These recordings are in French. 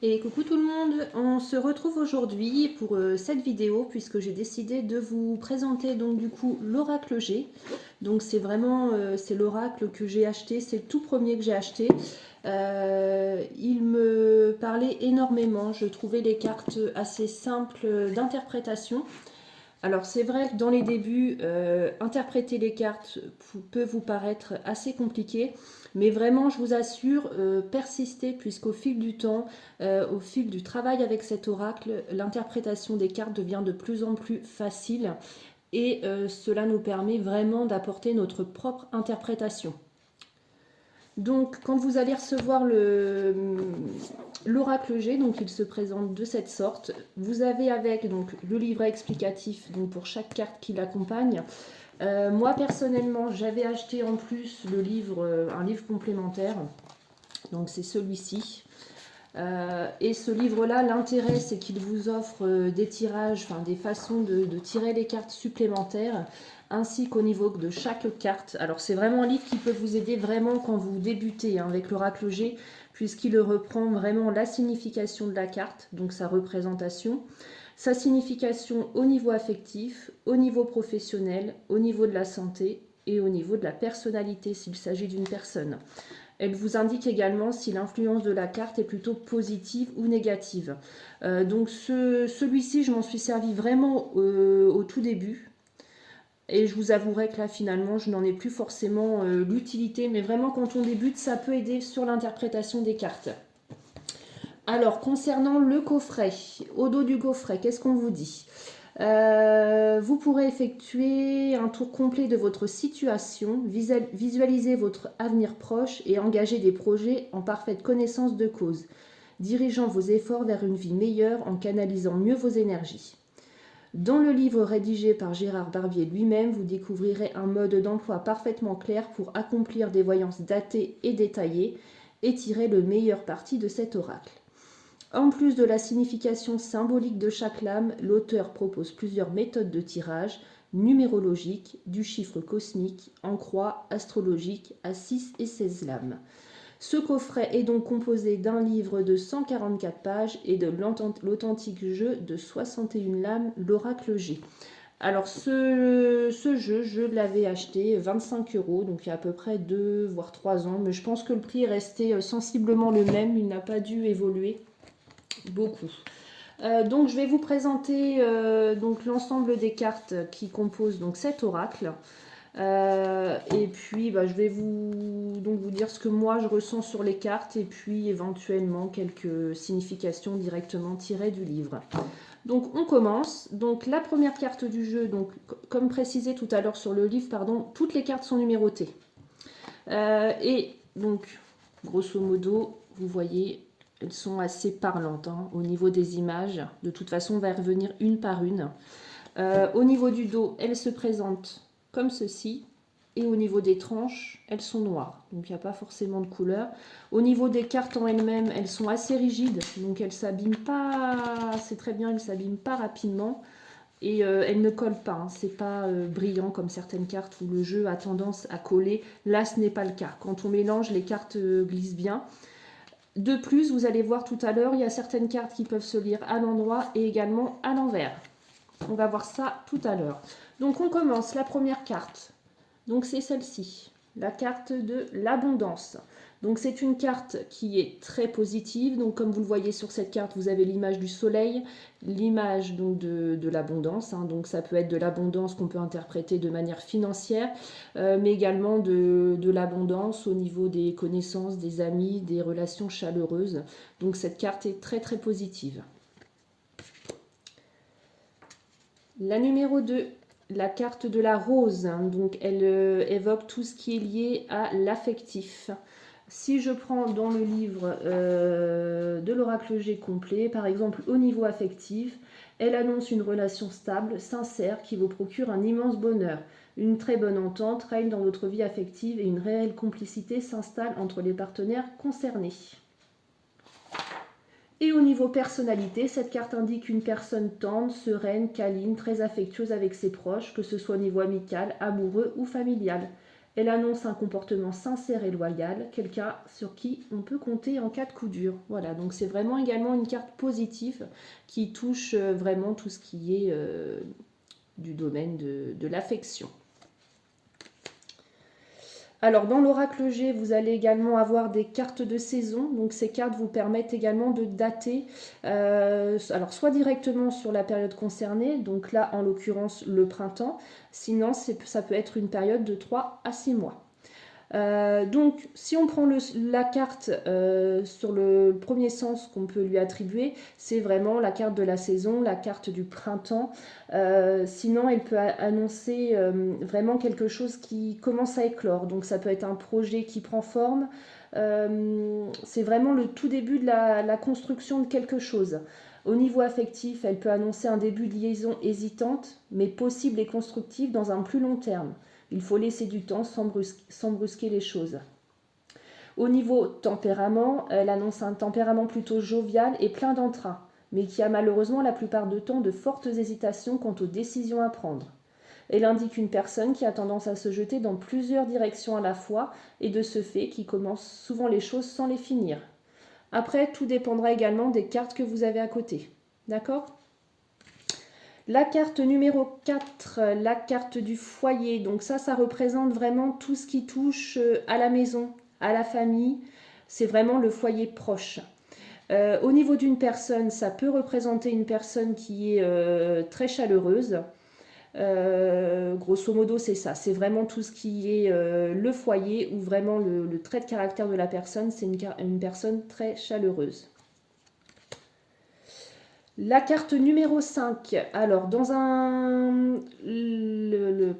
Et coucou tout le monde, on se retrouve aujourd'hui pour cette vidéo puisque j'ai décidé de vous présenter donc du coup l'oracle G. Donc c'est vraiment c'est l'oracle que j'ai acheté, c'est le tout premier que j'ai acheté. Il me parlait énormément, je trouvais les cartes assez simples d'interprétation. Alors c'est vrai que dans les débuts, interpréter les cartes peut vous paraître assez compliqué, mais vraiment je vous assure, persistez puisqu'au fil du temps, au fil du travail avec cet oracle, l'interprétation des cartes devient de plus en plus facile et cela nous permet vraiment d'apporter notre propre interprétation. Donc, quand vous allez recevoir l'oracle G, donc il se présente de cette sorte. Vous avez avec donc le livret explicatif donc pour chaque carte qui l'accompagne. Moi personnellement, j'avais acheté en plus le livre, un livre complémentaire. Donc c'est celui-ci. Et ce livre-là, l'intérêt, c'est qu'il vous offre des tirages, enfin des façons de tirer les cartes supplémentaires, ainsi qu'au niveau de chaque carte. Alors c'est vraiment un livre qui peut vous aider vraiment quand vous débutez avec l'oracle G, puisqu'il reprend vraiment la signification de la carte, donc sa représentation, sa signification au niveau affectif, au niveau professionnel, au niveau de la santé et au niveau de la personnalité s'il s'agit d'une personne. Elle vous indique également si l'influence de la carte est plutôt positive ou négative. Donc celui-ci, je m'en suis servi vraiment au tout début. Et je vous avouerai que là, finalement, je n'en ai plus forcément l'utilité. Mais vraiment, quand on débute, ça peut aider sur l'interprétation des cartes. Alors, concernant le coffret, au dos du coffret, qu'est-ce qu'on vous dit ? Vous pourrez effectuer un tour complet de votre situation, visualiser votre avenir proche et engager des projets en parfaite connaissance de cause, dirigeant vos efforts vers une vie meilleure en canalisant mieux vos énergies. Dans le livre rédigé par Gérard Barbier lui-même, vous découvrirez un mode d'emploi parfaitement clair pour accomplir des voyances datées et détaillées et tirer le meilleur parti de cet oracle. En plus de la signification symbolique de chaque lame, l'auteur propose plusieurs méthodes de tirage, numérologiques, du chiffre cosmique, en croix, astrologique, à 6 et 16 lames. Ce coffret est donc composé d'un livre de 144 pages et de l'authentique jeu de 61 lames, l'oracle G. Alors ce jeu, je l'avais acheté 25 €, donc il y a à peu près 2 voire 3 ans, mais je pense que le prix est resté sensiblement le même, il n'a pas dû évoluer beaucoup. Donc je vais vous présenter donc l'ensemble des cartes qui composent donc cet oracle. Et puis je vais vous dire ce que moi je ressens sur les cartes et puis éventuellement quelques significations directement tirées du livre. Donc on commence. Donc la première carte du jeu, donc comme précisé tout à l'heure sur le livre, pardon, toutes les cartes sont numérotées. Et donc grosso modo, vous voyez, elles sont assez parlantes au niveau des images. De toute façon, on va y revenir une par une. Au niveau du dos, elles se présentent comme ceci. Et au niveau des tranches, elles sont noires. Donc il n'y a pas forcément de couleur. Au niveau des cartes en elles-mêmes, elles sont assez rigides. Donc elles ne s'abîment pas, c'est très bien, elles ne s'abîment pas rapidement. Et elles ne collent pas. C'est pas brillant comme certaines cartes où le jeu a tendance à coller. Là, ce n'est pas le cas. Quand on mélange, les cartes glissent bien. De plus, vous allez voir tout à l'heure, il y a certaines cartes qui peuvent se lire à l'endroit et également à l'envers. On va voir ça tout à l'heure. Donc on commence, la première carte. Donc c'est celle-ci, la carte de l'abondance. Donc c'est une carte qui est très positive. Donc comme vous le voyez sur cette carte, vous avez l'image du soleil, l'image donc de l'abondance. Donc ça peut être de l'abondance qu'on peut interpréter de manière financière, mais également de l'abondance au niveau des connaissances, des amis, des relations chaleureuses. Donc cette carte est très très positive. La numéro 2, la carte de la rose, donc elle évoque tout ce qui est lié à l'affectif. Si je prends dans le livre de l'oracle G complet, par exemple au niveau affectif, elle annonce une relation stable, sincère, qui vous procure un immense bonheur. Une très bonne entente règne dans votre vie affective et une réelle complicité s'installe entre les partenaires concernés. Et au niveau personnalité, cette carte indique une personne tendre, sereine, câline, très affectueuse avec ses proches, que ce soit au niveau amical, amoureux ou familial. Elle annonce un comportement sincère et loyal, quelqu'un sur qui on peut compter en cas de coup dur. Voilà, donc c'est vraiment également une carte positive qui touche vraiment tout ce qui est du domaine de l'affection. Alors dans l'oracle G, vous allez également avoir des cartes de saison. Donc ces cartes vous permettent également de dater, alors soit directement sur la période concernée, donc là en l'occurrence le printemps, sinon ça peut être une période de 3 à 6 mois. Donc si on prend la carte sur le premier sens qu'on peut lui attribuer, c'est vraiment la carte de la saison, la carte du printemps. Sinon elle peut annoncer vraiment quelque chose qui commence à éclore, donc ça peut être un projet qui prend forme. C'est vraiment le tout début de la construction de quelque chose. Au niveau affectif, elle peut annoncer un début de liaison hésitante, mais possible et constructive dans un plus long terme. Il faut laisser du temps sans brusquer les choses. Au niveau tempérament, elle annonce un tempérament plutôt jovial et plein d'entrain, mais qui a malheureusement la plupart du temps de fortes hésitations quant aux décisions à prendre. Elle indique une personne qui a tendance à se jeter dans plusieurs directions à la fois et de ce fait qui commence souvent les choses sans les finir. Après, tout dépendra également des cartes que vous avez à côté. D'accord ? La carte numéro 4, la carte du foyer. Donc ça représente vraiment tout ce qui touche à la maison, à la famille. C'est vraiment le foyer proche. Au niveau d'une personne, ça peut représenter une personne qui est très chaleureuse. Grosso modo, c'est ça. C'est vraiment tout ce qui est le foyer ou vraiment le trait de caractère de la personne. C'est une personne très chaleureuse. La carte numéro 5, alors dans le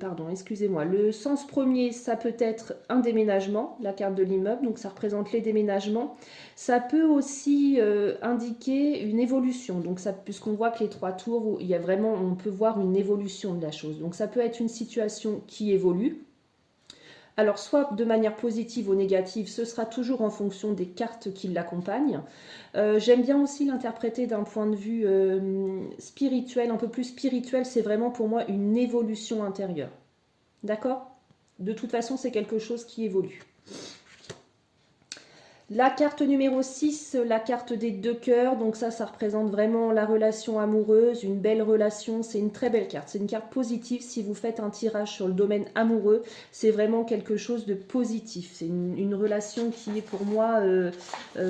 sens premier, ça peut être un déménagement, la carte de l'immeuble, donc ça représente les déménagements. Ça peut aussi indiquer une évolution, donc ça, puisqu'on voit que les 3 tours, où il y a vraiment, on peut voir une évolution de la chose. Donc ça peut être une situation qui évolue. Alors soit de manière positive ou négative, ce sera toujours en fonction des cartes qui l'accompagnent. J'aime bien aussi l'interpréter d'un point de vue spirituel, un peu plus spirituel, c'est vraiment pour moi une évolution intérieure. D'accord ? De toute façon, c'est quelque chose qui évolue. La carte numéro 6, la carte des 2 cœurs, donc ça représente vraiment la relation amoureuse, une belle relation, c'est une très belle carte, c'est une carte positive. Si vous faites un tirage sur le domaine amoureux, c'est vraiment quelque chose de positif, c'est une relation qui est pour moi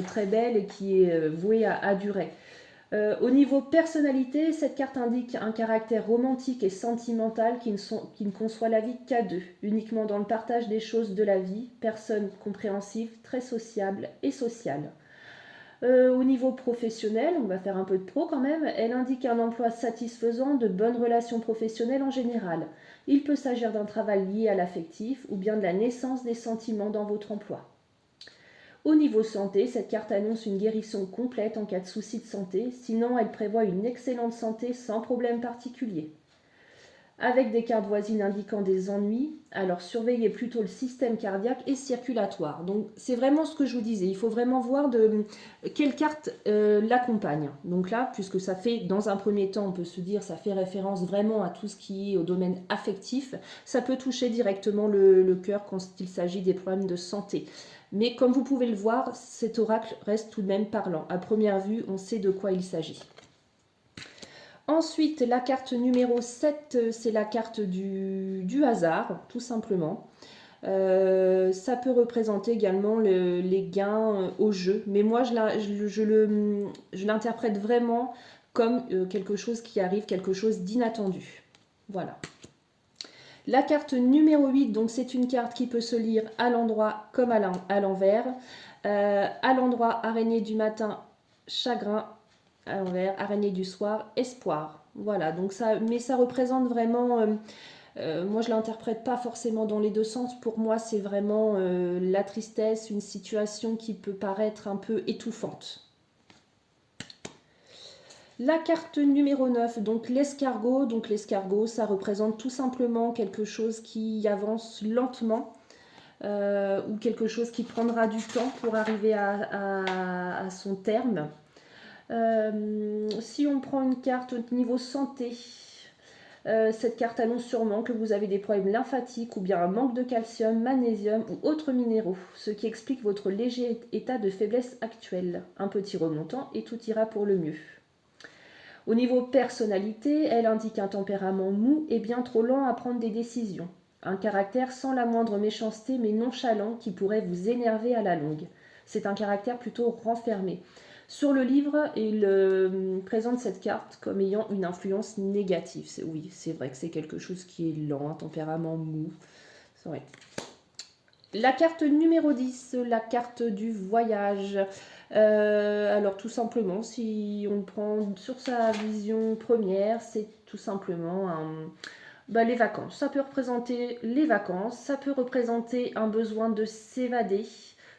très belle et qui est vouée à durer. Au niveau personnalité, cette carte indique un caractère romantique et sentimental qui ne conçoit la vie qu'à deux, uniquement dans le partage des choses de la vie, personne compréhensive, très sociable et sociale. Au niveau professionnel, on va faire un peu de pro quand même, elle indique un emploi satisfaisant, de bonnes relations professionnelles en général. Il peut s'agir d'un travail lié à l'affectif ou bien de la naissance des sentiments dans votre emploi. Au niveau santé, cette carte annonce une guérison complète en cas de soucis de santé, sinon elle prévoit une excellente santé sans problème particulier. Avec des cartes voisines indiquant des ennuis, alors surveillez plutôt le système cardiaque et circulatoire. Donc c'est vraiment ce que je vous disais, il faut vraiment voir de quelle carte l'accompagne. Donc là, puisque ça fait, dans un premier temps, on peut se dire, ça fait référence vraiment à tout ce qui est au domaine affectif, ça peut toucher directement le cœur quand il s'agit des problèmes de santé. Mais comme vous pouvez le voir, cet oracle reste tout de même parlant. À première vue, on sait de quoi il s'agit. Ensuite, la carte numéro 7, c'est la carte du hasard, tout simplement. Ça peut représenter également les gains au jeu. Mais moi, je l'interprète vraiment comme quelque chose qui arrive, quelque chose d'inattendu. Voilà. La carte numéro 8, donc c'est une carte qui peut se lire à l'endroit comme à l'envers. À l'endroit, araignée du matin, chagrin. À l'envers, araignée du soir, espoir. Voilà, donc mais ça représente vraiment... moi, je ne l'interprète pas forcément dans les deux sens. Pour moi, c'est vraiment la tristesse, une situation qui peut paraître un peu étouffante. La carte numéro 9, donc l'escargot. Donc l'escargot, ça représente tout simplement quelque chose qui avance lentement ou quelque chose qui prendra du temps pour arriver à son terme. Si on prend une carte au niveau santé, Cette carte annonce sûrement que vous avez des problèmes lymphatiques ou bien un manque de calcium, magnésium ou autres minéraux, ce qui explique votre léger état de faiblesse actuel. Un petit remontant et tout ira pour le mieux. Au niveau personnalité, elle indique un tempérament mou et bien trop lent à prendre des décisions. Un caractère sans la moindre méchanceté mais nonchalant qui pourrait vous énerver à la longue. C'est un caractère plutôt renfermé. Sur le livre, il présente cette carte comme ayant une influence négative. Oui, c'est vrai que c'est quelque chose qui est lent, un tempérament mou. C'est vrai. La carte numéro 10, la carte du voyage. Alors tout simplement, si on le prend sur sa vision première, c'est tout simplement les vacances. Ça peut représenter les vacances, ça peut représenter un besoin de s'évader,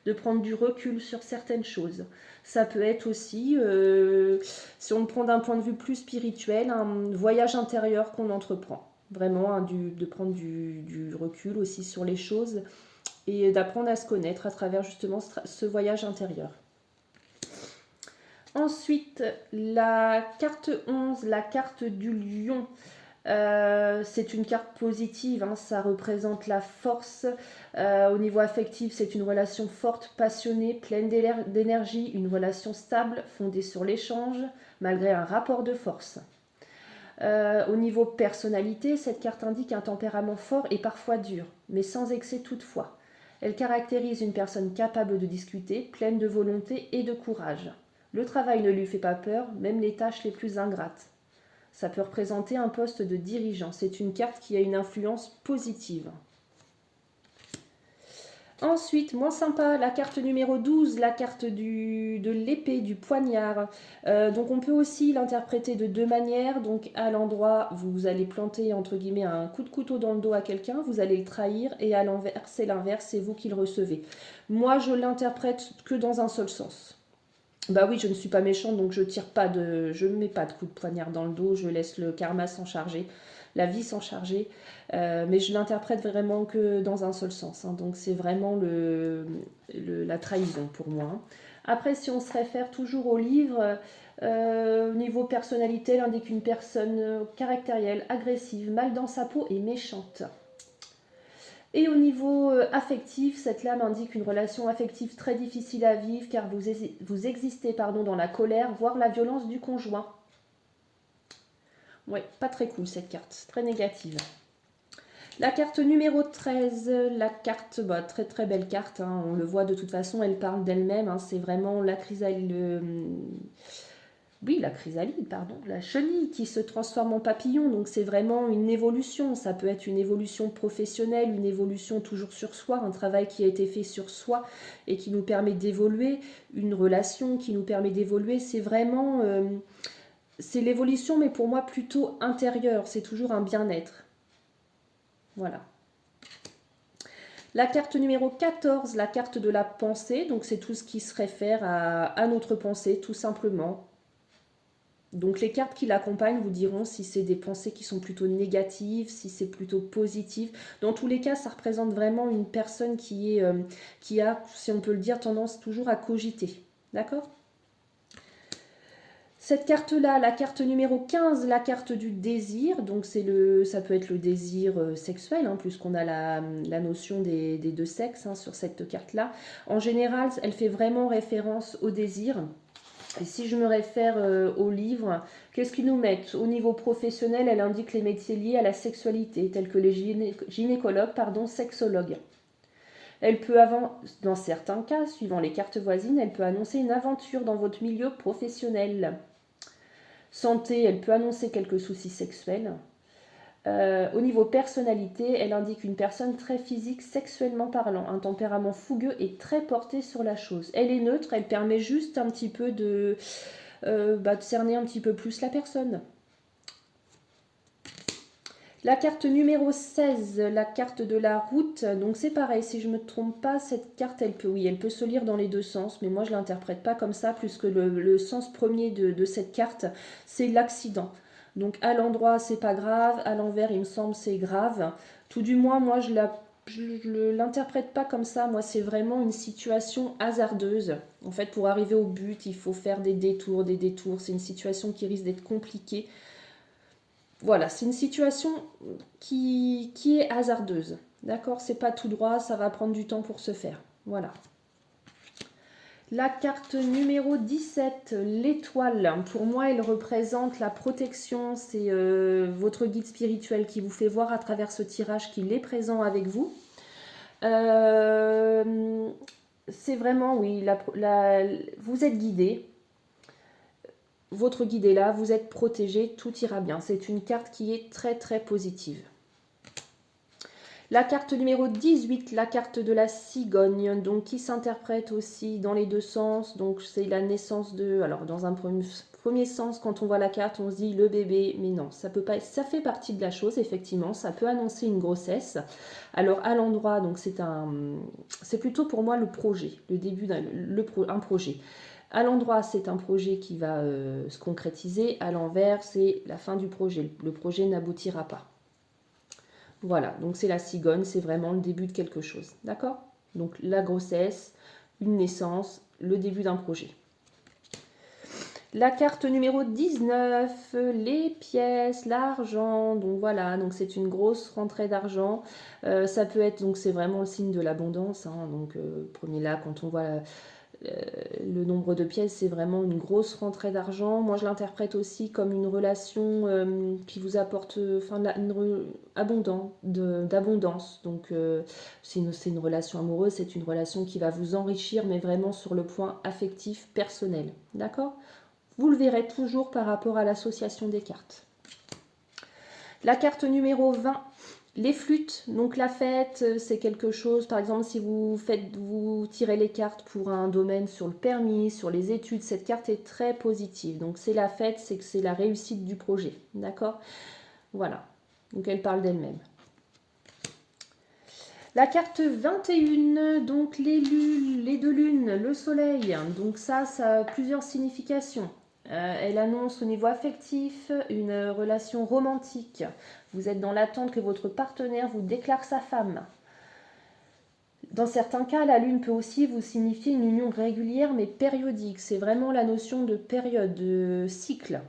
de prendre du recul sur certaines choses. Ça peut être aussi, si on le prend d'un point de vue plus spirituel, un voyage intérieur qu'on entreprend. Vraiment, de prendre du recul aussi sur les choses et d'apprendre à se connaître à travers justement ce voyage intérieur. Ensuite, la carte 11, la carte du lion. C'est une carte positive, hein, ça représente la force. Au niveau affectif, c'est une relation forte, passionnée, pleine d'énergie, une relation stable, fondée sur l'échange, malgré un rapport de force. Au niveau personnalité, cette carte indique un tempérament fort et parfois dur, mais sans excès toutefois. Elle caractérise une personne capable de discuter, pleine de volonté et de courage. Le travail ne lui fait pas peur, même les tâches les plus ingrates. Ça peut représenter un poste de dirigeant. C'est une carte qui a une influence positive. Ensuite, moins sympa, la carte numéro 12, la carte de l'épée, du poignard. Donc on peut aussi l'interpréter de deux manières. Donc à l'endroit, vous allez planter entre guillemets un coup de couteau dans le dos à quelqu'un, vous allez le trahir, et à l'envers, c'est l'inverse, c'est vous qui le recevez. Moi, je l'interprète que dans un seul sens. Bah oui, je ne suis pas méchante, donc je ne mets pas de coup de poignard dans le dos, je laisse le karma s'en charger, la vie s'en charger, mais je l'interprète vraiment que dans un seul sens, hein. Donc c'est vraiment la trahison pour moi. Après, si on se réfère toujours au livre, au niveau personnalité, elle indique une personne caractérielle, agressive, mal dans sa peau et méchante. Et au niveau affectif, cette lame indique une relation affective très difficile à vivre car vous existez dans la colère, voire la violence du conjoint. Ouais, pas très cool cette carte, très négative. La carte numéro 13, la carte, très très belle carte, hein, on le voit de toute façon, elle parle d'elle-même, hein, c'est vraiment la chrysalide. Oui, la chrysalide, la chenille qui se transforme en papillon, donc c'est vraiment une évolution, ça peut être une évolution professionnelle, une évolution toujours sur soi, un travail qui a été fait sur soi et qui nous permet d'évoluer, une relation qui nous permet d'évoluer, c'est vraiment, c'est l'évolution mais pour moi plutôt intérieure, c'est toujours un bien-être. Voilà. La carte numéro 14, la carte de la pensée, donc c'est tout ce qui se réfère à notre pensée tout simplement. Donc les cartes qui l'accompagnent vous diront si c'est des pensées qui sont plutôt négatives, si c'est plutôt positif. Dans tous les cas, ça représente vraiment une personne qui a, si on peut le dire, tendance toujours à cogiter. D'accord ? Cette carte-là, la carte numéro 15, la carte du désir, donc ça peut être le désir sexuel, hein, puisqu'on a la notion des deux sexes hein, sur cette carte-là. En général, elle fait vraiment référence au désir. Et si je me réfère au livre, qu'est-ce qu'ils nous mettent ? Au niveau professionnel, elle indique les métiers liés à la sexualité, tels que les gynécologues, sexologues. Elle peut, dans certains cas, suivant les cartes voisines, elle peut annoncer une aventure dans votre milieu professionnel. Santé, elle peut annoncer quelques soucis sexuels. Au niveau personnalité, elle indique une personne très physique sexuellement parlant, un tempérament fougueux et très porté sur la chose. Elle est neutre, elle permet juste un petit peu de cerner un petit peu plus la personne. La carte numéro 16, la carte de la route, donc c'est pareil, si je ne me trompe pas, cette carte, elle peut se lire dans les deux sens, mais moi je ne l'interprète pas comme ça, puisque le sens premier de cette carte, c'est l'accident. Donc à l'endroit, c'est pas grave, à l'envers, il me semble, c'est grave. Tout du moins, moi je l'interprète pas comme ça, moi c'est vraiment une situation hasardeuse. En fait, pour arriver au but, il faut faire des détours, c'est une situation qui risque d'être compliquée. Voilà, c'est une situation qui est hasardeuse. D'accord? C'est pas tout droit, ça va prendre du temps pour se faire. Voilà. La carte numéro 17, l'étoile. Pour moi, elle représente la protection. C'est votre guide spirituel qui vous fait voir à travers ce tirage qu'il est présent avec vous. C'est vraiment, oui, vous êtes guidé. Votre guide est là, vous êtes protégé, tout ira bien. C'est une carte qui est très très positive. La carte numéro 18, la carte de la cigogne, donc qui s'interprète aussi dans les deux sens. Donc c'est la naissance de... Alors dans un premier sens, quand on voit la carte, on se dit le bébé, mais non, ça peut pas. Ça fait partie de la chose, effectivement. Ça peut annoncer une grossesse. Alors à l'endroit, donc c'est plutôt pour moi le projet, le début un projet. À l'endroit, c'est un projet qui va se concrétiser. À l'envers, c'est la fin du projet. Le projet n'aboutira pas. Voilà, donc c'est la cigogne, c'est vraiment le début de quelque chose. D'accord? Donc la grossesse, une naissance, le début d'un projet. La carte numéro 19, les pièces, l'argent. Donc voilà, donc c'est une grosse rentrée d'argent. Ça peut être, donc c'est vraiment le signe de l'abondance. Hein, donc prenez là, quand on voit le nombre de pièces, c'est vraiment une grosse rentrée d'argent. Moi, je l'interprète aussi comme une relation qui vous apporte d'abondance. Donc, c'est une relation amoureuse, c'est une relation qui va vous enrichir, mais vraiment sur le point affectif, personnel. D'accord? Vous le verrez toujours par rapport à l'association des cartes. La carte numéro 20, les flûtes, donc la fête, c'est quelque chose, par exemple, si vous tirez les cartes pour un domaine sur le permis, sur les études, cette carte est très positive. Donc c'est la fête, c'est que c'est la réussite du projet, d'accord? Voilà, donc elle parle d'elle-même. La carte 21, donc les deux lunes, le soleil, donc ça a plusieurs significations. Elle annonce au niveau affectif une relation romantique. Vous êtes dans l'attente que votre partenaire vous déclare sa femme. Dans certains cas, la lune peut aussi vous signifier une union régulière mais périodique. C'est vraiment la notion de période, de cycle.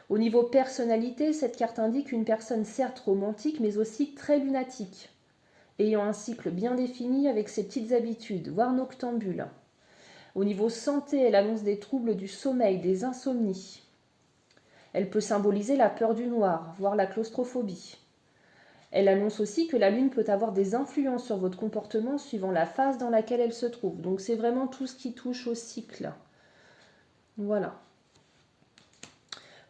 Au niveau personnalité, cette carte indique une personne certes romantique mais aussi très lunatique, ayant un cycle bien défini avec ses petites habitudes, voire noctambule. Au niveau santé, elle annonce des troubles du sommeil, des insomnies. Elle peut symboliser la peur du noir, voire la claustrophobie. Elle annonce aussi que la lune peut avoir des influences sur votre comportement suivant la phase dans laquelle elle se trouve. Donc c'est vraiment tout ce qui touche au cycle. Voilà.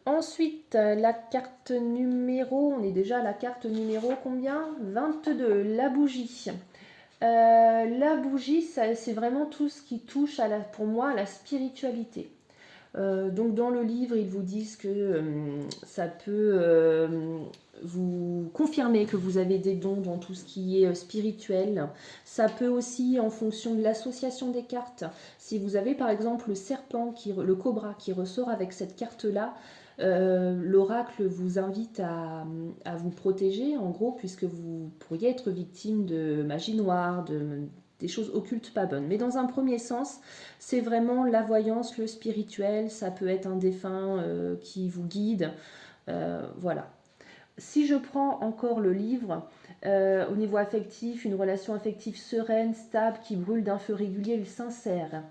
Ensuite, la carte numéro, on est déjà à la carte numéro combien? 22, la bougie. La bougie, c'est vraiment tout ce qui touche pour moi à la spiritualité. Donc dans le livre, ils vous disent que ça peut vous confirmer que vous avez des dons dans tout ce qui est spirituel. Ça peut aussi, en fonction de l'association des cartes, si vous avez par exemple le serpent, le cobra qui ressort avec cette carte-là, l'oracle vous invite à vous protéger, en gros, puisque vous pourriez être victime de magie noire, des choses occultes pas bonnes. Mais dans un premier sens, c'est vraiment la voyance, le spirituel, ça peut être un défunt qui vous guide, voilà. Si je prends encore le livre, au niveau affectif, une relation affective sereine, stable, qui brûle d'un feu régulier et sincère.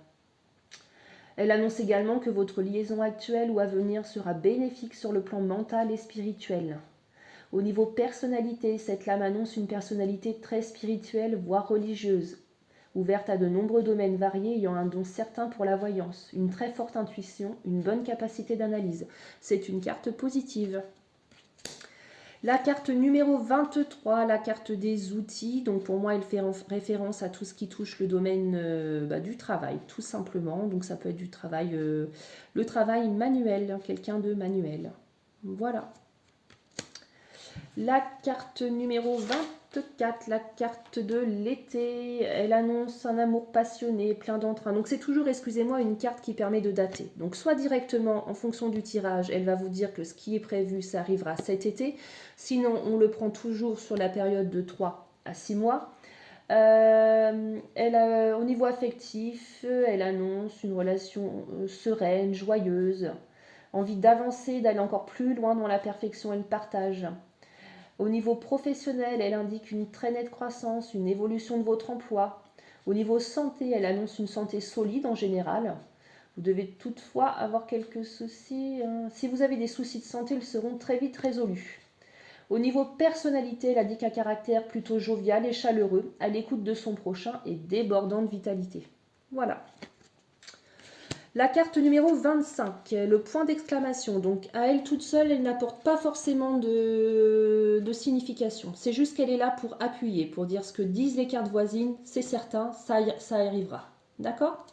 Elle annonce également que votre liaison actuelle ou à venir sera bénéfique sur le plan mental et spirituel. Au niveau personnalité, cette lame annonce une personnalité très spirituelle, voire religieuse, ouverte à de nombreux domaines variés ayant un don certain pour la voyance, une très forte intuition, une bonne capacité d'analyse. C'est une carte positive. La carte numéro 23, la carte des outils. Donc pour moi, elle fait référence à tout ce qui touche le domaine du travail, tout simplement. Donc ça peut être du travail, le travail manuel, quelqu'un de manuel. Voilà. La carte numéro 24, la carte de l'été, elle annonce un amour passionné, plein d'entrain. Donc c'est toujours, excusez-moi, une carte qui permet de dater. Donc soit directement, en fonction du tirage, elle va vous dire que ce qui est prévu, ça arrivera cet été. Sinon, on le prend toujours sur la période de 3 à 6 mois. Au niveau affectif, elle annonce une relation sereine, joyeuse, envie d'avancer, d'aller encore plus loin dans la perfection et le partage. Au niveau professionnel, elle indique une très nette croissance, une évolution de votre emploi. Au niveau santé, elle annonce une santé solide en général. Vous devez toutefois avoir quelques soucis. Si vous avez des soucis de santé, ils seront très vite résolus. Au niveau personnalité, elle indique un caractère plutôt jovial et chaleureux, à l'écoute de son prochain et débordant de vitalité. Voilà. La carte numéro 25, le point d'exclamation. Donc à elle toute seule, elle n'apporte pas forcément de signification. C'est juste qu'elle est là pour appuyer, pour dire ce que disent les cartes voisines. C'est certain, ça arrivera. D'accord ?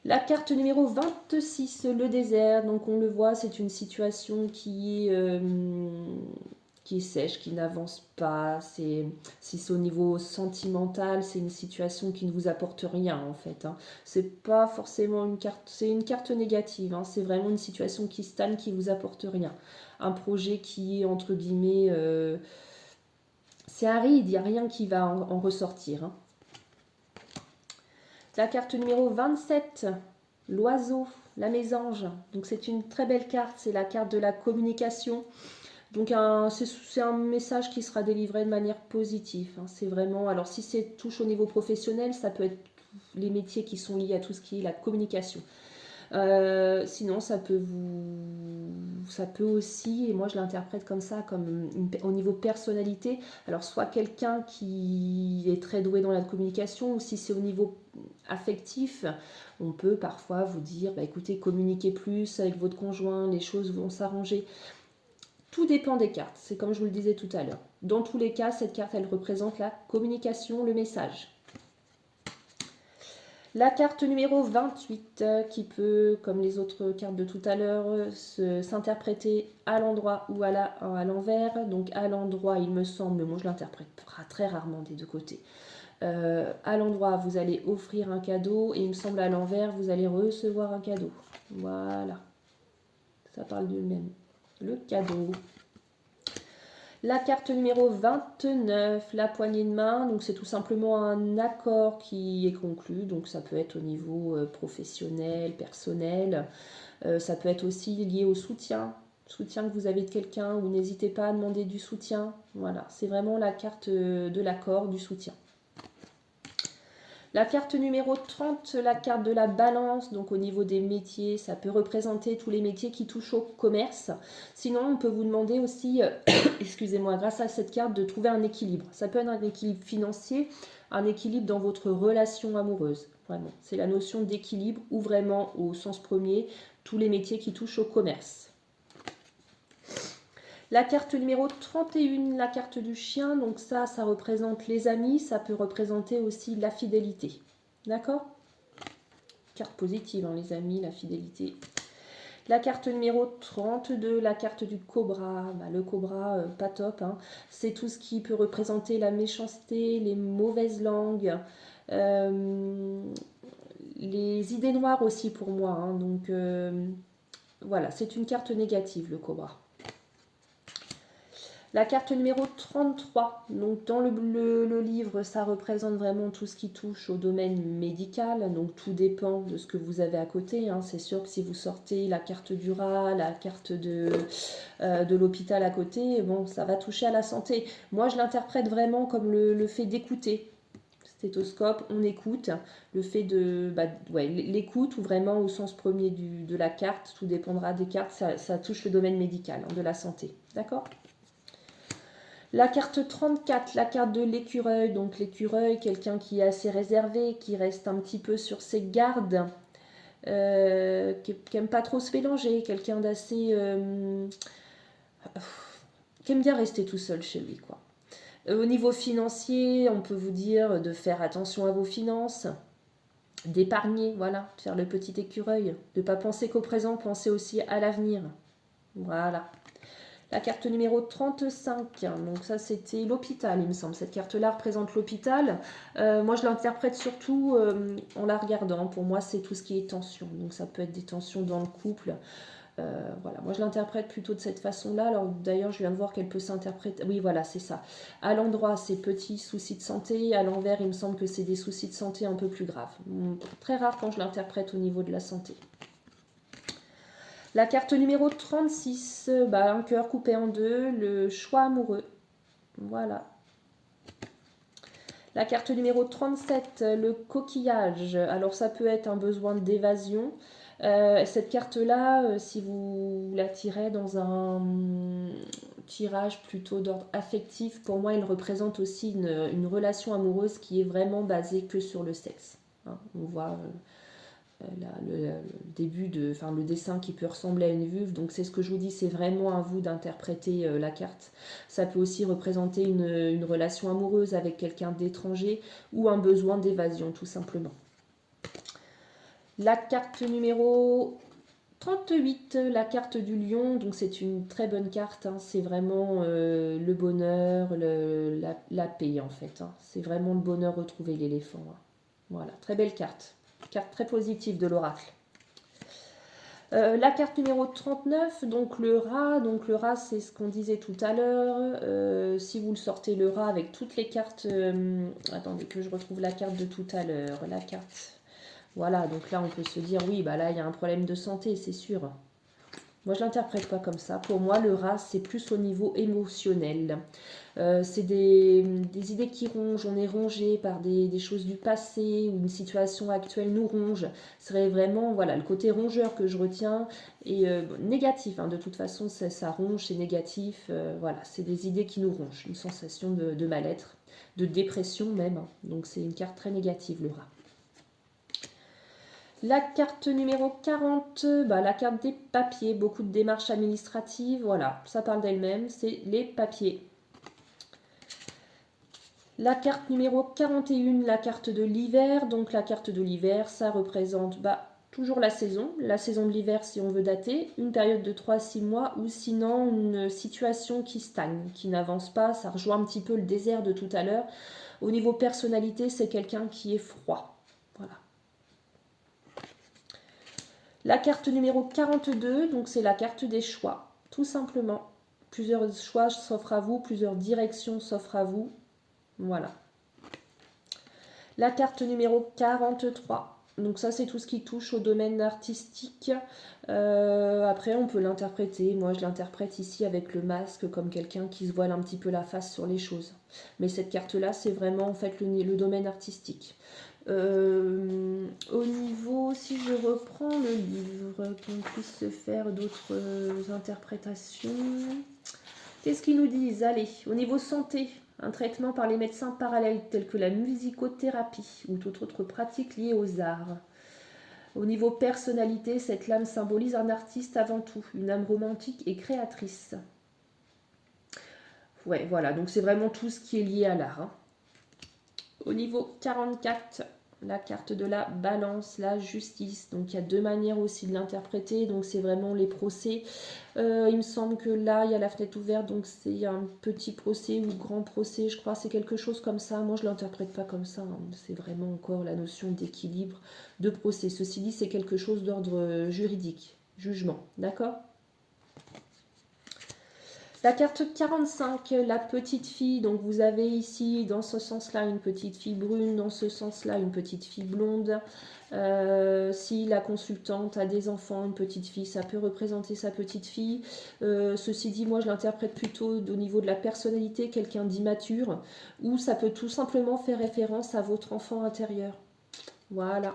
La carte numéro 26, le désert. Donc on le voit, c'est une situation qui est sèche, qui n'avance pas. Si c'est au niveau sentimental, c'est une situation qui ne vous apporte rien en fait. C'est pas forcément une carte, c'est une carte négative. C'est vraiment une situation qui stagne, qui vous apporte rien. Un projet qui est entre guillemets, c'est aride, il n'y a rien qui va en ressortir. La carte numéro 27, l'oiseau, la mésange. Donc c'est une très belle carte, c'est la carte de la communication. Donc c'est un message qui sera délivré de manière positive. C'est vraiment, alors si c'est touche au niveau professionnel, ça peut être les métiers qui sont liés à tout ce qui est la communication. Sinon ça peut aussi, et moi je l'interprète comme ça, comme au niveau personnalité, alors soit quelqu'un qui est très doué dans la communication, ou si c'est au niveau affectif, on peut parfois vous dire, écoutez, communiquez plus avec votre conjoint, les choses vont s'arranger. Tout dépend des cartes, c'est comme je vous le disais tout à l'heure. Dans tous les cas, cette carte, elle représente la communication, le message. La carte numéro 28 qui peut, comme les autres cartes de tout à l'heure, s'interpréter à l'endroit ou à l'envers. Donc à l'endroit, il me semble, moi je l'interprète très rarement des deux côtés. À l'endroit, vous allez offrir un cadeau et il me semble à l'envers, vous allez recevoir un cadeau. Voilà, ça parle du même. Le cadeau. La carte numéro 29, la poignée de main, donc c'est tout simplement un accord qui est conclu, donc ça peut être au niveau professionnel, personnel, ça peut être aussi lié au soutien que vous avez de quelqu'un, ou n'hésitez pas à demander du soutien, voilà, c'est vraiment la carte de l'accord, du soutien. La carte numéro 30, la carte de la balance, donc au niveau des métiers, ça peut représenter tous les métiers qui touchent au commerce. Sinon, on peut vous demander aussi, excusez-moi, grâce à cette carte, de trouver un équilibre. Ça peut être un équilibre financier, un équilibre dans votre relation amoureuse. Vraiment, c'est la notion d'équilibre, ou vraiment au sens premier, tous les métiers qui touchent au commerce. La carte numéro 31, la carte du chien, donc ça représente les amis, ça peut représenter aussi la fidélité. D'accord ? Carte positive, les amis, la fidélité. La carte numéro 32, la carte du cobra. Le cobra, pas top. C'est tout ce qui peut représenter la méchanceté, les mauvaises langues, les idées noires aussi pour moi. Donc voilà, c'est une carte négative, le cobra. La carte numéro 33, donc dans le livre, ça représente vraiment tout ce qui touche au domaine médical, donc tout dépend de ce que vous avez à côté. C'est sûr que si vous sortez la carte du rat, la carte de l'hôpital à côté, bon, ça va toucher à la santé. Moi, je l'interprète vraiment comme le fait d'écouter. Stéthoscope, on écoute, le fait de l'écoute, ou vraiment au sens premier de la carte, tout dépendra des cartes, ça touche le domaine médical, de la santé. D'accord ? La carte 34, la carte de l'écureuil. Donc l'écureuil, quelqu'un qui est assez réservé, qui reste un petit peu sur ses gardes, qui n'aime pas trop se mélanger, quelqu'un d'assez... qui aime bien rester tout seul chez lui, quoi. Au niveau financier, on peut vous dire de faire attention à vos finances, d'épargner, voilà, faire le petit écureuil, de ne pas penser qu'au présent, penser aussi à l'avenir. Voilà. La carte numéro 35, donc ça c'était l'hôpital, il me semble. Cette carte-là représente l'hôpital. Moi je l'interprète surtout en la regardant. Pour moi c'est tout ce qui est tension. Donc ça peut être des tensions dans le couple. Voilà, moi je l'interprète plutôt de cette façon-là. Alors d'ailleurs je viens de voir qu'elle peut s'interpréter. Oui voilà, c'est ça. À l'endroit c'est petits soucis de santé. À l'envers il me semble que c'est des soucis de santé un peu plus graves. Très rare quand je l'interprète au niveau de la santé. La carte numéro 36, un cœur coupé en deux, le choix amoureux. Voilà. La carte numéro 37, le coquillage. Alors ça peut être un besoin d'évasion. Cette carte-là, si vous la tirez dans un tirage plutôt d'ordre affectif, pour moi, elle représente aussi une relation amoureuse qui est vraiment basée que sur le sexe. Hein, on voit le début le dessin qui peut ressembler à une vulve. Donc c'est ce que je vous dis, c'est vraiment à vous d'interpréter la carte. Ça peut aussi représenter une relation amoureuse avec quelqu'un d'étranger ou un besoin d'évasion tout simplement. La carte numéro 38, la carte du lion, donc c'est une très bonne carte, hein. C'est vraiment le bonheur, la paix en fait. Hein. C'est vraiment le bonheur retrouvé l'éléphant. Hein. Voilà, très belle carte. Carte très positive de l'oracle. La carte numéro 39, donc le rat. Donc le rat, c'est ce qu'on disait tout à l'heure. Si vous le sortez le rat avec toutes les cartes... attendez que je retrouve la carte de tout à l'heure. La carte... Voilà, donc là on peut se dire, oui, là il y a un problème de santé, c'est sûr. Moi je l'interprète pas comme ça. Pour moi le rat c'est plus au niveau émotionnel. C'est des idées qui rongent, on est rongé par des choses du passé ou une situation actuelle nous ronge. Ce serait vraiment le côté rongeur que je retiens et négatif. Hein, de toute façon ça ronge, c'est négatif. C'est des idées qui nous rongent, une sensation de mal-être, de dépression même. Hein. Donc c'est une carte très négative le rat. La carte numéro 40, la carte des papiers, beaucoup de démarches administratives, voilà, ça parle d'elle-même, c'est les papiers. La carte numéro 41, la carte de l'hiver, donc la carte de l'hiver, ça représente toujours la saison de l'hiver si on veut dater, une période de 3 à 6 mois ou sinon une situation qui stagne, qui n'avance pas, ça rejoint un petit peu le désert de tout à l'heure. Au niveau personnalité, c'est quelqu'un qui est froid, voilà. La carte numéro 42, donc c'est la carte des choix, tout simplement. Plusieurs choix s'offrent à vous, plusieurs directions s'offrent à vous. Voilà. La carte numéro 43, donc ça c'est tout ce qui touche au domaine artistique. Après on peut l'interpréter, moi je l'interprète ici avec le masque comme quelqu'un qui se voile un petit peu la face sur les choses. Mais cette carte-là c'est vraiment en fait le domaine artistique. Au niveau, si je reprends le livre, qu'on puisse se faire d'autres interprétations. Qu'est-ce qu'ils nous disent? Allez, au niveau santé, un traitement par les médecins parallèles tels que la musicothérapie ou toute autre pratique liée aux arts. Au niveau personnalité, cette lame symbolise un artiste avant tout, une âme romantique et créatrice. Ouais, voilà, donc c'est vraiment tout ce qui est lié à l'art. Hein. Au niveau 44, la carte de la balance, la justice. Donc il y a deux manières aussi de l'interpréter. Donc c'est vraiment les procès. Il me semble que là, il y a la fenêtre ouverte. Donc c'est un petit procès ou grand procès. Je crois c'est quelque chose comme ça. Moi, je ne l'interprète pas comme ça. Hein. C'est vraiment encore la notion d'équilibre, de procès. Ceci dit, c'est quelque chose d'ordre juridique. Jugement. D'accord ? La carte 45, la petite fille, donc vous avez ici dans ce sens-là une petite fille brune, dans ce sens-là une petite fille blonde. Si la consultante a des enfants, une petite fille, ça peut représenter sa petite fille. Ceci dit, moi je l'interprète plutôt au niveau de la personnalité, quelqu'un d'immature, ou ça peut tout simplement faire référence à votre enfant intérieur. Voilà.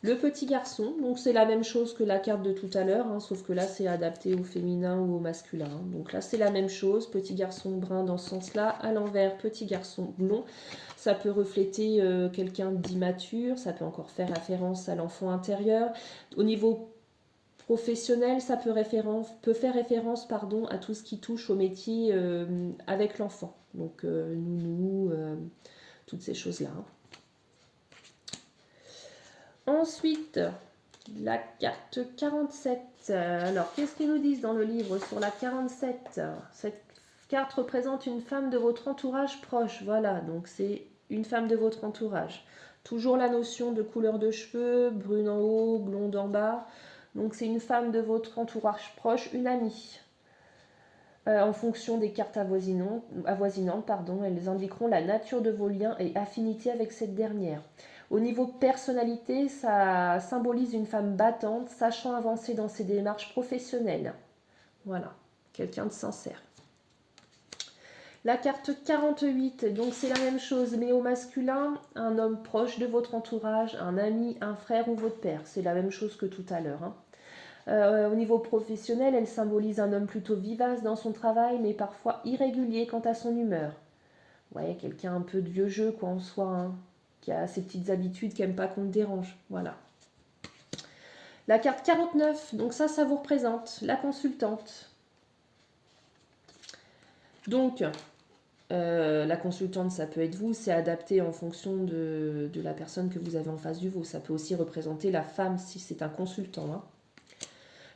Le petit garçon, donc c'est la même chose que la carte de tout à l'heure, hein, sauf que là c'est adapté au féminin ou au masculin. Hein. Donc là c'est la même chose, petit garçon brun dans ce sens-là, à l'envers petit garçon blond. Ça peut refléter quelqu'un d'immature, ça peut encore faire référence à l'enfant intérieur. Au niveau professionnel, ça peut faire référence à tout ce qui touche au métier avec l'enfant. Donc nounou, toutes ces choses-là. Hein. Ensuite, la carte 47. Alors, qu'est-ce qu'ils nous disent dans le livre sur la 47? Cette carte représente une femme de votre entourage proche. Voilà, donc c'est une femme de votre entourage. Toujours la notion de couleur de cheveux, brune en haut, blonde en bas. Donc c'est une femme de votre entourage proche, une amie. En fonction des cartes avoisinantes, elles indiqueront la nature de vos liens et affinités avec cette dernière. Au niveau personnalité, ça symbolise une femme battante, sachant avancer dans ses démarches professionnelles. Voilà, quelqu'un de sincère. La carte 48, donc c'est la même chose, mais au masculin, un homme proche de votre entourage, un ami, un frère ou votre père. C'est la même chose que tout à l'heure. Au niveau professionnel, elle symbolise un homme plutôt vivace dans son travail, mais parfois irrégulier quant à son humeur. Ouais, quelqu'un un peu de vieux jeu, quoi, en soi, hein, qui a ses petites habitudes, qui n'aime pas qu'on le dérange. Voilà. La carte 49, donc ça vous représente la consultante. Donc, la consultante, ça peut être vous, c'est adapté en fonction de la personne que vous avez en face de vous. Ça peut aussi représenter la femme si c'est un consultant. Hein.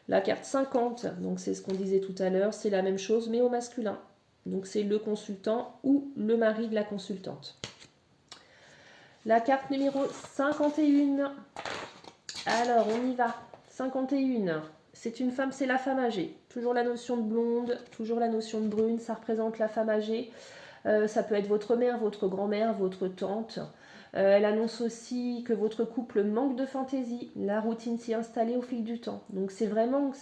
La carte 50, donc c'est ce qu'on disait tout à l'heure, c'est la même chose mais au masculin. Donc c'est le consultant ou le mari de la consultante. La carte numéro 51. Alors on y va. 51. C'est une femme, c'est la femme âgée. Toujours la notion de blonde, toujours la notion de brune, ça représente la femme âgée. Ça peut être votre mère, votre grand-mère, votre tante. Elle annonce aussi que votre couple manque de fantaisie. La routine s'y est installée au fil du temps. Donc c'est vraiment, vous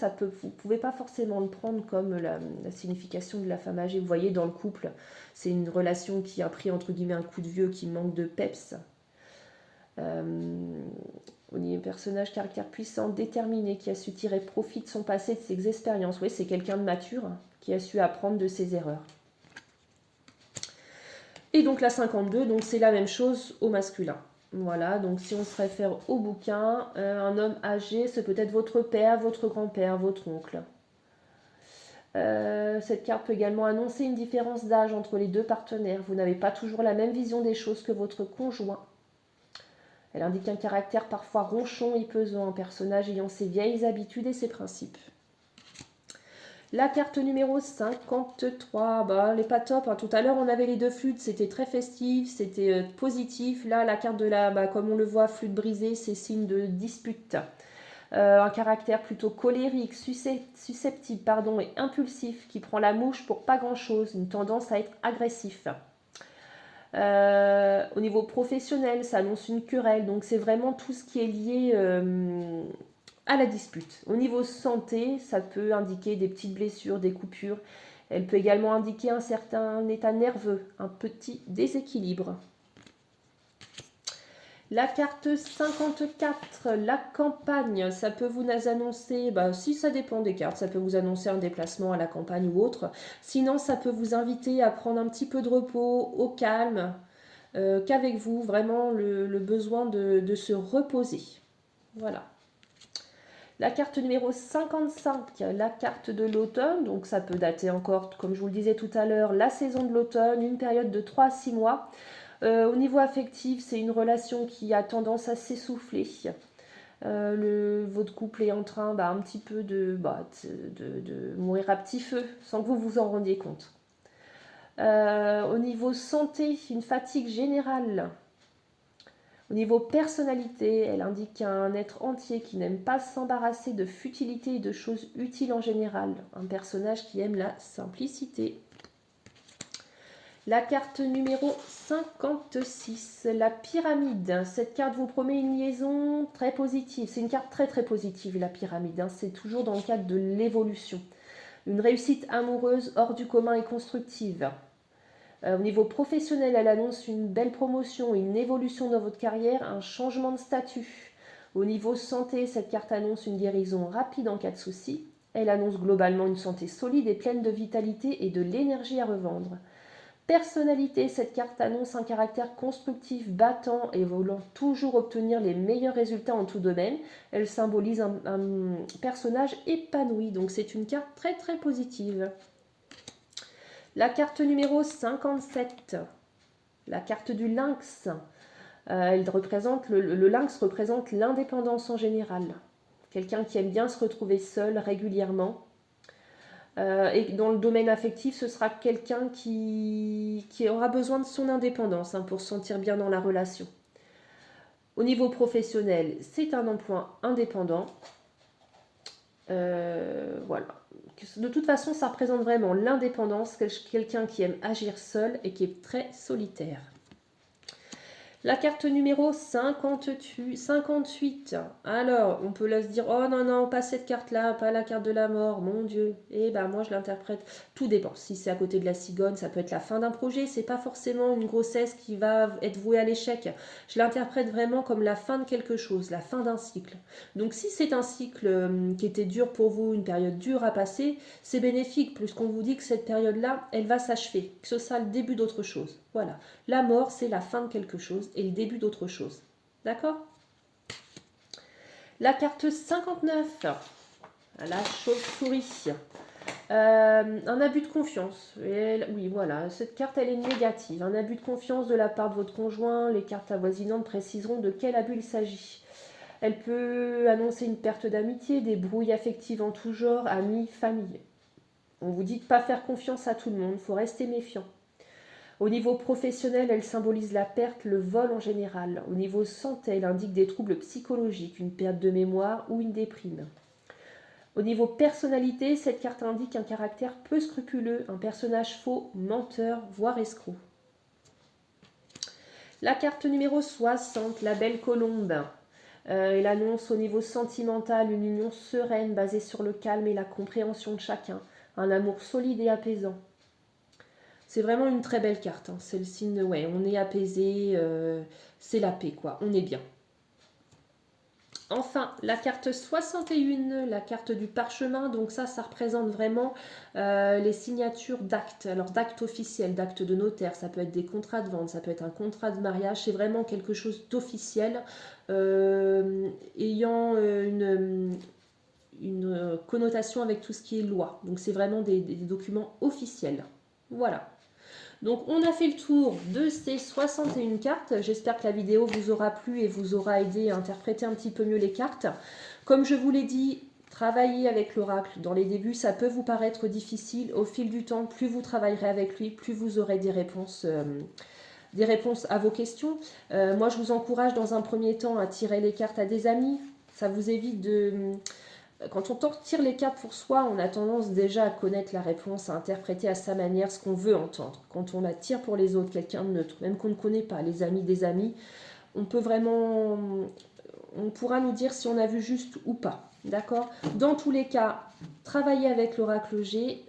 ne pouvez pas forcément le prendre comme la signification de la femme âgée. Vous voyez, dans le couple, c'est une relation qui a pris entre guillemets un coup de vieux, qui manque de peps. On y est un personnage caractère puissant, déterminé, qui a su tirer profit de son passé, de ses expériences. Oui, c'est quelqu'un de mature, qui a su apprendre de ses erreurs. Et donc la 52, donc c'est la même chose au masculin. Voilà, donc si on se réfère au bouquin, un homme âgé, c'est peut-être votre père, votre grand-père, votre oncle. Cette carte peut également annoncer une différence d'âge entre les deux partenaires. Vous n'avez pas toujours la même vision des choses que votre conjoint. Elle indique un caractère parfois ronchon et pesant, un personnage ayant ses vieilles habitudes et ses principes. La carte numéro 53, elle n'est pas top. Hein. Tout à l'heure, on avait les deux flûtes, c'était très festif, c'était positif. Là, la carte de la, comme on le voit, flûte brisée, c'est signe de dispute. Un caractère plutôt colérique, susceptible et impulsif, qui prend la mouche pour pas grand-chose, une tendance à être agressif. Au niveau professionnel, ça annonce une querelle, donc c'est vraiment tout ce qui est lié à la dispute. Au niveau santé, ça peut indiquer des petites blessures, des coupures. Elle peut également indiquer un certain état nerveux, un petit déséquilibre. La carte 54, la campagne, ça peut vous annoncer, si ça dépend des cartes, ça peut vous annoncer un déplacement à la campagne ou autre. Sinon, ça peut vous inviter à prendre un petit peu de repos, au calme, qu'avec vous, vraiment le besoin de se reposer. Voilà. La carte numéro 55, la carte de l'automne, donc ça peut dater encore, comme je vous le disais tout à l'heure, la saison de l'automne, une période de 3 à 6 mois. Au niveau affectif, c'est une relation qui a tendance à s'essouffler. Votre couple est en train un petit peu de mourir à petit feu, sans que vous vous en rendiez compte. Au niveau santé, une fatigue générale. Au niveau personnalité, elle indique un être entier qui n'aime pas s'embarrasser de futilités et de choses utiles en général. Un personnage qui aime la simplicité. La carte numéro 56, la pyramide. Cette carte vous promet une liaison très positive. C'est une carte très très positive, la pyramide. C'est toujours dans le cadre de l'évolution. Une réussite amoureuse hors du commun et constructive. Au niveau professionnel, elle annonce une belle promotion, une évolution dans votre carrière, un changement de statut. Au niveau santé, cette carte annonce une guérison rapide en cas de souci. Elle annonce globalement une santé solide et pleine de vitalité et de l'énergie à revendre. Personnalité, cette carte annonce un caractère constructif, battant et voulant toujours obtenir les meilleurs résultats en tout domaine. Elle symbolise un personnage épanoui, donc c'est une carte très très positive. La carte numéro 57, la carte du lynx. Elle représente, le lynx représente l'indépendance en général. Quelqu'un qui aime bien se retrouver seul régulièrement. Et dans le domaine affectif, ce sera quelqu'un qui aura besoin de son indépendance pour se sentir bien dans la relation. Au niveau professionnel, c'est un emploi indépendant. Voilà. De toute façon, ça représente vraiment l'indépendance, quelqu'un qui aime agir seul et qui est très solitaire. La carte numéro 58. Alors, on peut là se dire, oh non, non, pas cette carte-là, pas la carte de la mort, mon Dieu. Et ben moi, je l'interprète, tout dépend. Si c'est à côté de la cigogne, ça peut être la fin d'un projet, c'est pas forcément une grossesse qui va être vouée à l'échec. Je l'interprète vraiment comme la fin de quelque chose, la fin d'un cycle. Donc si c'est un cycle qui était dur pour vous, une période dure à passer, c'est bénéfique, puisqu'on vous dit que cette période-là, elle va s'achever, que ce sera le début d'autre chose. Voilà. La mort, c'est la fin de quelque chose et le début d'autre chose. D'accord? La carte 59, la chauve-souris. Un abus de confiance. Oui, voilà, cette carte, elle est négative. Un abus de confiance de la part de votre conjoint. Les cartes avoisinantes préciseront de quel abus il s'agit. Elle peut annoncer une perte d'amitié, des brouilles affectives en tout genre, amis, famille. On vous dit de ne pas faire confiance à tout le monde, il faut rester méfiant. Au niveau professionnel, elle symbolise la perte, le vol en général. Au niveau santé, elle indique des troubles psychologiques, une perte de mémoire ou une déprime. Au niveau personnalité, cette carte indique un caractère peu scrupuleux, un personnage faux, menteur, voire escroc. La carte numéro 60, la belle colombe. Elle annonce au niveau sentimental une union sereine basée sur le calme et la compréhension de chacun, un amour solide et apaisant. C'est vraiment une très belle carte. Hein. C'est le signe, ouais, on est apaisé, c'est la paix, quoi. On est bien. Enfin, la carte 61, la carte du parchemin. Donc ça représente vraiment les signatures d'actes. Alors d'actes officiels, d'actes de notaire. Ça peut être des contrats de vente, ça peut être un contrat de mariage. C'est vraiment quelque chose d'officiel ayant une connotation avec tout ce qui est loi. Donc c'est vraiment des documents officiels. Voilà. Donc on a fait le tour de ces 61 cartes. J'espère que la vidéo vous aura plu et vous aura aidé à interpréter un petit peu mieux les cartes. Comme je vous l'ai dit, travailler avec l'oracle dans les débuts, ça peut vous paraître difficile. Au fil du temps, plus vous travaillerez avec lui, plus vous aurez des réponses à vos questions. Moi, je vous encourage dans un premier temps à tirer les cartes à des amis. Ça vous évite de... Quand on tire les cartes pour soi, on a tendance déjà à connaître la réponse, à interpréter à sa manière ce qu'on veut entendre. Quand on la tire pour les autres, quelqu'un de neutre, même qu'on ne connaît pas, les amis des amis, on peut vraiment... On pourra nous dire si on a vu juste ou pas. D'accord? Dans tous les cas, travaillez avec l'oracle G.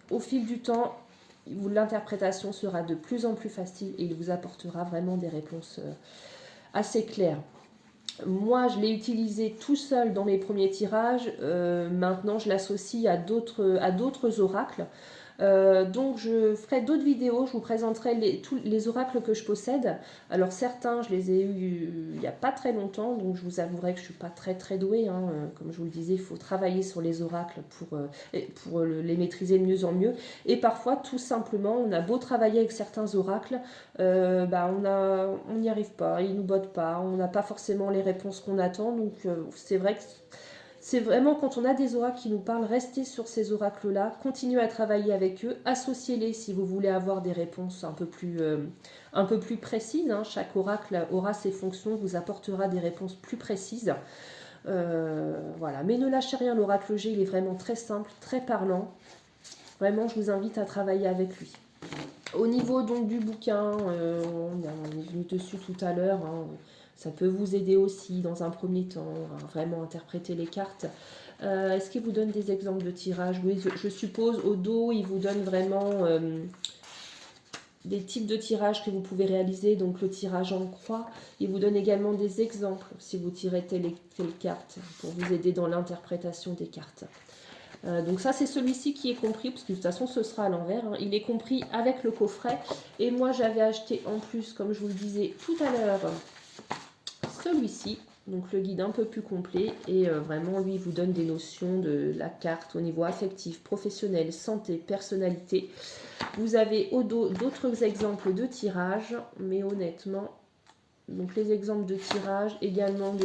Au fil du temps, l'interprétation sera de plus en plus facile et il vous apportera vraiment des réponses assez claires. Moi, je l'ai utilisé tout seul dans mes premiers tirages. Maintenant, je l'associe à d'autres oracles. Donc, je ferai d'autres vidéos. Je vous présenterai tous les oracles que je possède. Alors, certains, je les ai eus il n'y a pas très longtemps. Donc, je vous avouerai que je ne suis pas très douée. Hein. Comme je vous le disais, il faut travailler sur les oracles pour les maîtriser de mieux en mieux. Et parfois, tout simplement, on a beau travailler avec certains oracles, on n'y arrive pas, ils ne nous bottent pas, on n'a pas forcément les réponses qu'on attend. Donc, c'est vrai que c'est vraiment quand on a des oracles qui nous parlent, restez sur ces oracles-là, continuez à travailler avec eux, associez-les si vous voulez avoir des réponses un peu plus précises. Hein. Chaque oracle aura ses fonctions, vous apportera des réponses plus précises. Voilà. Mais ne lâchez rien, l'oracle G, il est vraiment très simple, très parlant. Vraiment, je vous invite à travailler avec lui. Au niveau donc du bouquin, on est venu dessus tout à l'heure. Hein. Ça peut vous aider aussi dans un premier temps à vraiment interpréter les cartes. Est-ce qu'il vous donne des exemples de tirage? Oui, je suppose au dos, il vous donne vraiment des types de tirages que vous pouvez réaliser. Donc le tirage en croix, il vous donne également des exemples si vous tirez telle et telle carte pour vous aider dans l'interprétation des cartes. Donc ça c'est celui-ci qui est compris, parce que de toute façon ce sera à l'envers, hein. Il est compris avec le coffret, et moi j'avais acheté en plus, comme je vous le disais tout à l'heure, celui-ci, donc le guide un peu plus complet, et vraiment lui il vous donne des notions de la carte au niveau affectif, professionnel, santé, personnalité. Vous avez au dos d'autres exemples de tirage, mais honnêtement, donc les exemples de tirage, également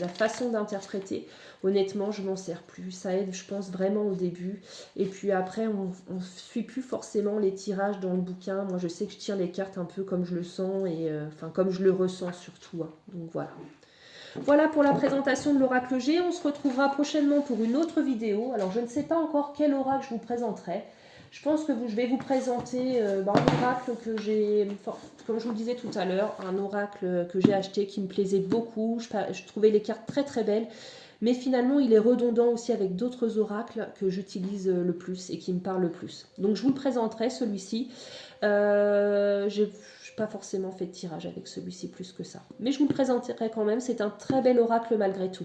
la façon d'interpréter. Honnêtement, je m'en sers plus. Ça aide, je pense, vraiment au début. Et puis après, on ne suit plus forcément les tirages dans le bouquin. Moi, je sais que je tire les cartes un peu comme je le sens et comme je le ressens surtout. Hein. Donc voilà. Voilà pour la présentation de l'oracle G. On se retrouvera prochainement pour une autre vidéo. Alors, je ne sais pas encore quel oracle je vous présenterai. Je pense que je vais vous présenter un oracle que j'ai, enfin, comme je vous le disais tout à l'heure, un oracle que j'ai acheté qui me plaisait beaucoup. Je trouvais les cartes très très belles, mais finalement il est redondant aussi avec d'autres oracles que j'utilise le plus et qui me parlent le plus. Donc je vous le présenterai celui-ci. Je n'ai pas forcément fait de tirage avec celui-ci plus que ça. Mais je vous le présenterai quand même, c'est un très bel oracle malgré tout.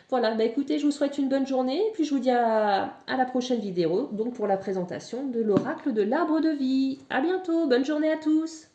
Voilà, bah écoutez, je vous souhaite une bonne journée et puis je vous dis à la prochaine vidéo, donc pour la présentation de l'oracle de l'arbre de vie. À bientôt, bonne journée à tous.